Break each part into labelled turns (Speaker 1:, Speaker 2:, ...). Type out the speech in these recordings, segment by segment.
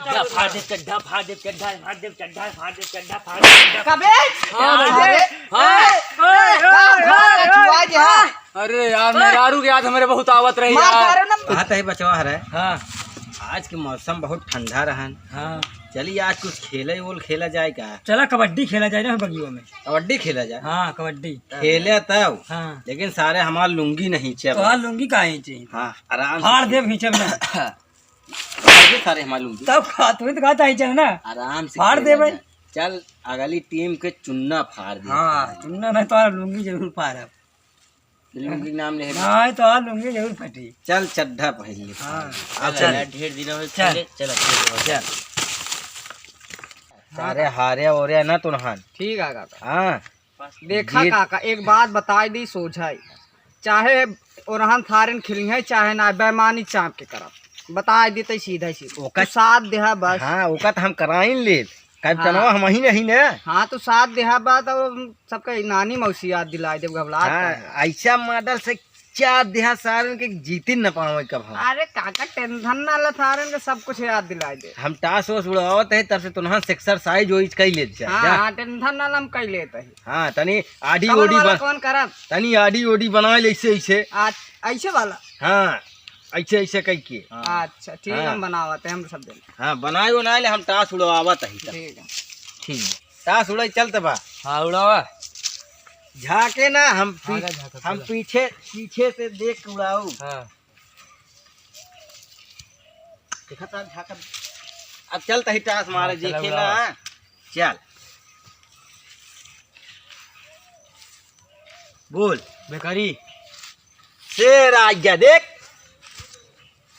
Speaker 1: फाड़ दे चड्ढा, फाड़ दे चड्ढा, फाड़ दे चड्ढा, फाड़ दे चड्ढा, फाड़ दे चड्ढा।
Speaker 2: कबे
Speaker 1: अरे यार मेहरारू की याद हमारे बहुत आवत रही यार।
Speaker 3: बात है बचवा है।
Speaker 1: हाँ
Speaker 3: आज के मौसम बहुत ठंडा रहन।
Speaker 1: हाँ
Speaker 3: चलिए आज कुछ खेले वोल खेला जाए क्या?
Speaker 1: चला कबड्डी खेला जाए ना बगियों में।
Speaker 3: कबड्डी खेला जाए।
Speaker 1: हाँ कबड्डी
Speaker 3: खेले तब
Speaker 1: हाँ।
Speaker 3: लेकिन सारे हमार लुंगी नहीं
Speaker 1: तो हाँ लुंगी का ही चाहिए।
Speaker 3: हाँ आराम
Speaker 1: फाड़ दे खींचे में
Speaker 3: सारे हमार लुंगी
Speaker 1: तब तुम्हें तो कहा चाहिए ना
Speaker 3: आराम से
Speaker 1: फाड़ दे भाई।
Speaker 3: चल अगली टीम के चुन्ना फाड़ दे।
Speaker 1: हाँ चुनना नहीं तो लुंगी जरूर फाड़।
Speaker 3: लुंगी नाम ले
Speaker 1: नहीं तो लुंगी जरूर फटी।
Speaker 3: चल चड्ढा पहन ले।
Speaker 1: हाँ
Speaker 3: चल
Speaker 1: ढेर दिन चल चल चल
Speaker 3: सारे हारे ओरे ना तुनहान।
Speaker 2: ठीक है काका।
Speaker 3: हाँ
Speaker 2: देखा काका एक बात बताई दी सोझाई, चाहे ओरहन थारन खिली है चाहे ना बेमानी चाप के करब बता दी सीधा सीधा
Speaker 3: ओका
Speaker 2: साथ देहा बस।
Speaker 3: हाँ ओका तो हम कराइन ले चनवा हम ही नहीं ने।
Speaker 2: हाँ तो साथ देहा बात और सबका नानी मौसी याद दिला दे घबरा।
Speaker 3: हाँ ऐसा मॉडल से चार देहा सारन के जीती न पावे कब हम।
Speaker 2: अरे काका टेंशन ना ला थारन के सब कुछ याद दिला दे।
Speaker 3: हम टास वोस उड़ावत है तब से तुनहा एक्सरसाइज होइज कई ले जा।
Speaker 2: हाँ टेंशन ना हम कई लेते है।
Speaker 3: हाँ तनी आडी ओडी
Speaker 2: कौन करब
Speaker 3: तनी आडी ओडी बना ले ऐसे ऐसे।
Speaker 2: ऐसे वाला
Speaker 3: हाँ ऐसे ऐसे कई के।
Speaker 2: अच्छा ठीक है हम बनावत है हम सब दिन।
Speaker 3: हाँ बनाए बनाए ले हम टास उड़ावत है।
Speaker 2: ठीक है
Speaker 3: ठीक टास उड़ाई चलते बा।
Speaker 1: हाँ उड़ावा
Speaker 3: झाके ना हम पीछे पीछे से देख के उड़ाऊ।
Speaker 1: हाँ
Speaker 3: देखा था झाका। अब चलता ही टास मारे देखे ना। चल बोल
Speaker 1: बेकारी
Speaker 3: शेर आ गया देख।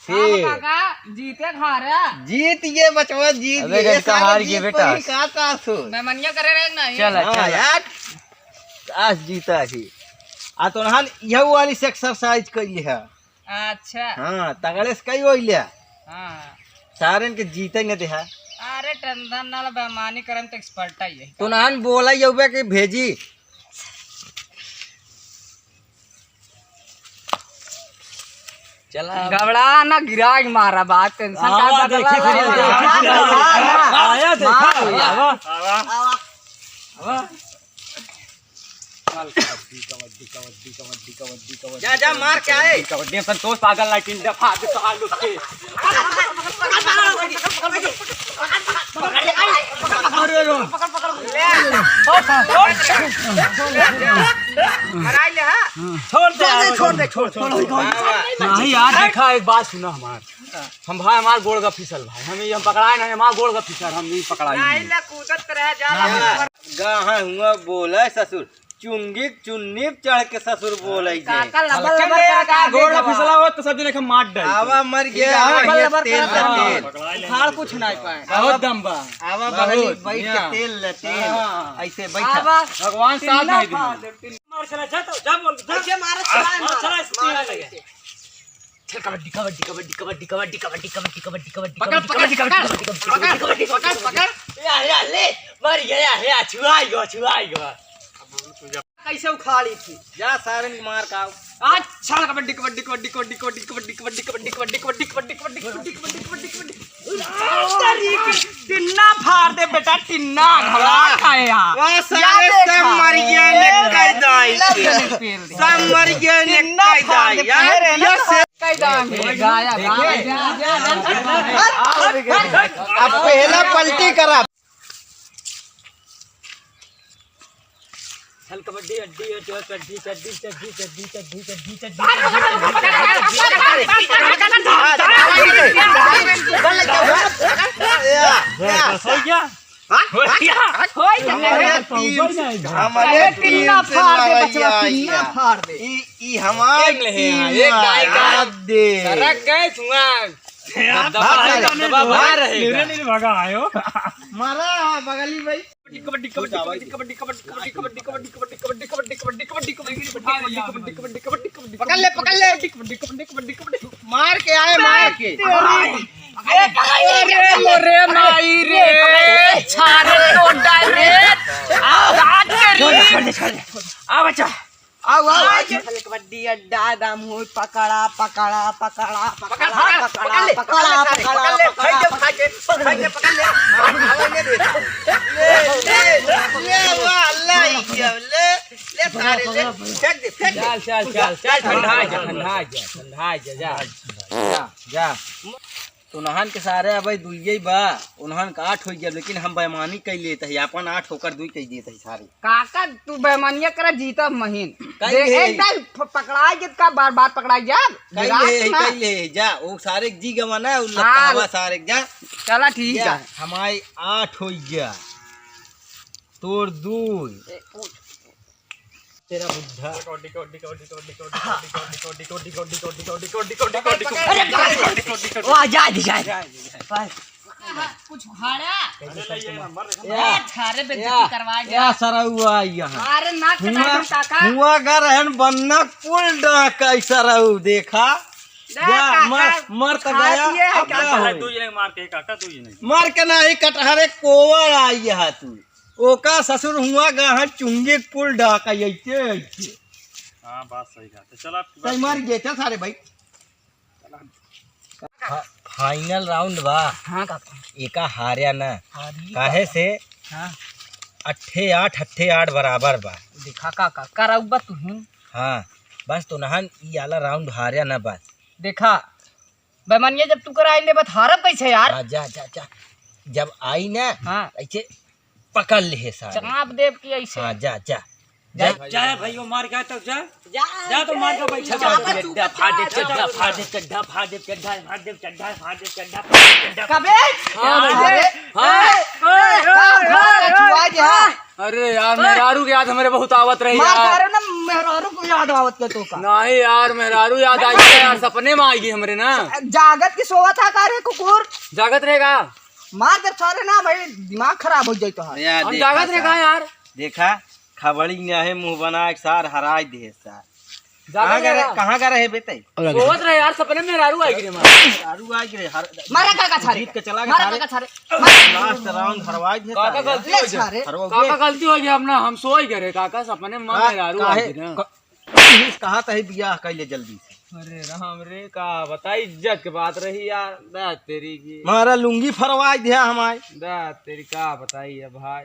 Speaker 3: शेर
Speaker 2: काका जीते खा रहा
Speaker 3: जीत ये बचवा जीत
Speaker 1: अबे
Speaker 3: ये
Speaker 1: गटका हार गए बेटा।
Speaker 3: का टास हो।
Speaker 2: मैं मनिया करे रहे नहीं।
Speaker 1: चल
Speaker 3: हाँ यार टास जीता ही। आ तो नहान यह वाली से एक्सरसाइज कई है।
Speaker 2: अच्छा
Speaker 3: हाँ तगड़े से कई होइले
Speaker 2: हाँ
Speaker 3: सारन के जीते न देहा।
Speaker 2: अरे टेंशन ना ला बेमानी करम तो एक्सपर्ट है।
Speaker 3: तो नहान बोला यौबे के भेजी।
Speaker 1: चला
Speaker 2: घबरा ना गिरा मारा बात टेंशन का
Speaker 1: देखी आया देखा
Speaker 3: जा जा मार के आए।
Speaker 1: कबड्डी में संतोष पागल लाइटिन दफा दे तो आलू के छोड़ दे नहीं यार। देखा एक बात सुना हमार हम भाई हमार गोड़ का फिसल भाई हम पकड़ाए नहीं हमार गोड़ का फिसल हम नहीं पकड़ाए।
Speaker 2: नहीं ला कूदत रह जा
Speaker 3: गाहा हुआ बोला ससुर चुंगी चुन्नी चढ़ के ससुर बोले
Speaker 2: काका लबर लबर काका
Speaker 1: गोड़ का फिसला हो तो सब जने के मार डाल।
Speaker 3: आवा मर गया
Speaker 2: लबर
Speaker 3: ये
Speaker 2: लबर
Speaker 3: तेल
Speaker 2: तेल खाड़ कुछ नहीं पाए।
Speaker 1: बहुत दम बा।
Speaker 3: आवा बगली बैठ के तेल ले तेल ऐसे बैठा।
Speaker 2: आवा
Speaker 1: भगवान साथ नहीं दे। मार चला जा तो जा बोल जा
Speaker 2: ऐसे मारा चला
Speaker 1: चला इसमें लगे। चल कबड्डी कबड्डी कबड्डी कबड्डी कबड्डी कबड्डी कबड्डी कबड्डी कबड्डी
Speaker 2: पकड़ पकड़
Speaker 1: कबड्डी
Speaker 2: पकड़ पकड़
Speaker 1: या ले मर गया या छुआएगा
Speaker 2: कैसे उखाड़ी थी।
Speaker 3: जा सारन मार का।
Speaker 2: अच्छा कबड्डी कबड्डी कबड्डी कबड्डी कबड्डी कबड्डी कबड्डी कबड्डी कबड्डी कबड्डी कबड्डी कबड्डी कबड्डी कबड्डी कबड्डी टिन्ना फाड़ दे बेटा टिन्ना घबरा खाए यार।
Speaker 3: वाह सारे सब मर गया ने कई दाई सब मर गया ने कई दाई यार ये से
Speaker 2: कई दाई गाया
Speaker 3: अब पहला पलटी करा।
Speaker 1: चल कबड्डी अड्डी चड्डी चड्डी चड्डी चड्डी चड्डी चड्डी चड्डी
Speaker 3: हमारे
Speaker 2: टिन्ना फाड़ दे बच्चा टिन्ना फाड़ दे।
Speaker 3: ई हमारे एक दे
Speaker 1: रख गए छुआ दबा बाहर रहे भागा आयो
Speaker 3: मारा बगली भाई।
Speaker 1: कबड्डी कबड्डी कबड्डी कबड्डी कबड्डी कबड्डी कबड्डी कबड्डी कबड्डी कबड्डी कबड्डी कबड्डी कबड्डी कबड्डी कबड्डी
Speaker 3: पकड़ ले
Speaker 1: कबड्डी कबड्डी कबड्डी कबड्डी
Speaker 3: मार के आए मार के।
Speaker 2: अरे माई रे छारे तो डायरेक्ट आ बच्चा आओ आओ
Speaker 3: कबड्डी अड्डा दाम हो पकड़ा पकड़ा पकड़ा
Speaker 1: पकड़ ले पकड़ ले पकड़ ले चल ठंडा जा
Speaker 3: तो नहन के सारे अब दुइये बा उन्हन का 8 हो गया लेकिन हम बेईमानी कैले त अपन 8 होकर 2 कह दिए थे सारे
Speaker 2: काका तू बेमानिया करा जीता महीन
Speaker 3: कहीं है।
Speaker 2: एकदम पकड़ाई के का बार बार पकड़ाई जा
Speaker 3: कैले जा वो सारे जी गवाना उल्लाह सारे जा
Speaker 2: चला ठीक है
Speaker 3: हमारे 8 हो गया तोर 2 तेरा बुद्धा
Speaker 2: ओ जा कुछ भाड़ा थारे बेइज्जती करवा
Speaker 3: या सरौआ यहाँ
Speaker 2: अरे ना काका
Speaker 3: हुआ का रहन बनना पुल डा कैसा रहू देखा जा मर तो गया मर के नहीं कटहरे कोवर आई है तू ओका ससुर हुआ गहन चुंगे पुल डा का ऐसे ऐसे
Speaker 1: हां बात सही है तो चल आप
Speaker 3: मर गए थे सारे भाई फाइनल राउंड बा
Speaker 2: हां काका
Speaker 3: एका हारया ना काहे से
Speaker 2: हां
Speaker 3: 8-8 बराबर बा
Speaker 2: देखा काका कराउबा तू
Speaker 3: हाँ बस तो नहन ई वाला राउंड हारया ना बस
Speaker 2: देखा बेमानिया जब तू कराई ले बत हारब कैसे यार
Speaker 3: जा जा जा जब आई ना
Speaker 2: हां
Speaker 3: ऐसे पकड़ ले सारे
Speaker 2: चाप देव की ऐसे
Speaker 3: हाँ जा जा
Speaker 1: जा भाई वो मार गया तो जा तो मार के बैठा चड्ढा फाड़ दे चड्ढा
Speaker 2: कबे
Speaker 1: अरे यार मेहरारू की याद हमारे बहुत आवत रही यार
Speaker 2: ना मेहरारू को याद आवत के तो का
Speaker 1: नहीं यार मेहरारू याद आई यार सपने में आएगी हमारे ना
Speaker 2: जागत की सोवा था का रे कुकुर
Speaker 1: जागत रहेगा
Speaker 2: मार दे सारे ना भाई दिमाग खराब हो जाए तो
Speaker 1: हम जागत रहेगा यार
Speaker 3: देखा खबड़ी ने मुंह बना के सार हराई दे सार कहाँ का रहे बेटे
Speaker 1: सोवत रहे यार सपने में मेहरारू आएगी रे
Speaker 3: मेहरारू आई रे
Speaker 2: मारा काका छारे
Speaker 3: जीत के चला
Speaker 2: मारा
Speaker 3: गया
Speaker 2: काका छारे
Speaker 3: लास्ट राउंड हरवाई दे
Speaker 1: काका गलती हो गई काका गलती हो गई अपना हम सो ही गए काका सपने में मेहरारू आएगी ना
Speaker 3: कहा था बियाह कैले जल्दी से
Speaker 1: अरे राम रे का बता इज्जत के बात रही यार दा तेरी की
Speaker 3: मारा लुंगी फरवाई दिया हमारे
Speaker 1: दा तेरी का बताई है भाई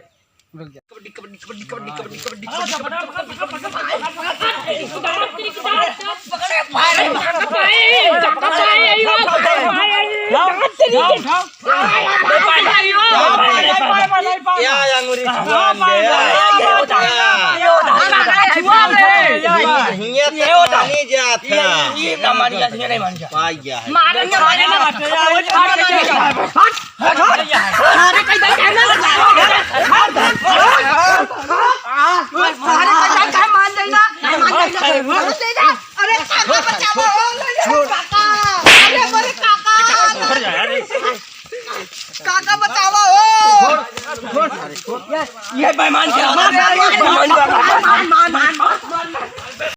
Speaker 2: काका बतावा
Speaker 3: ये बेईमान क्या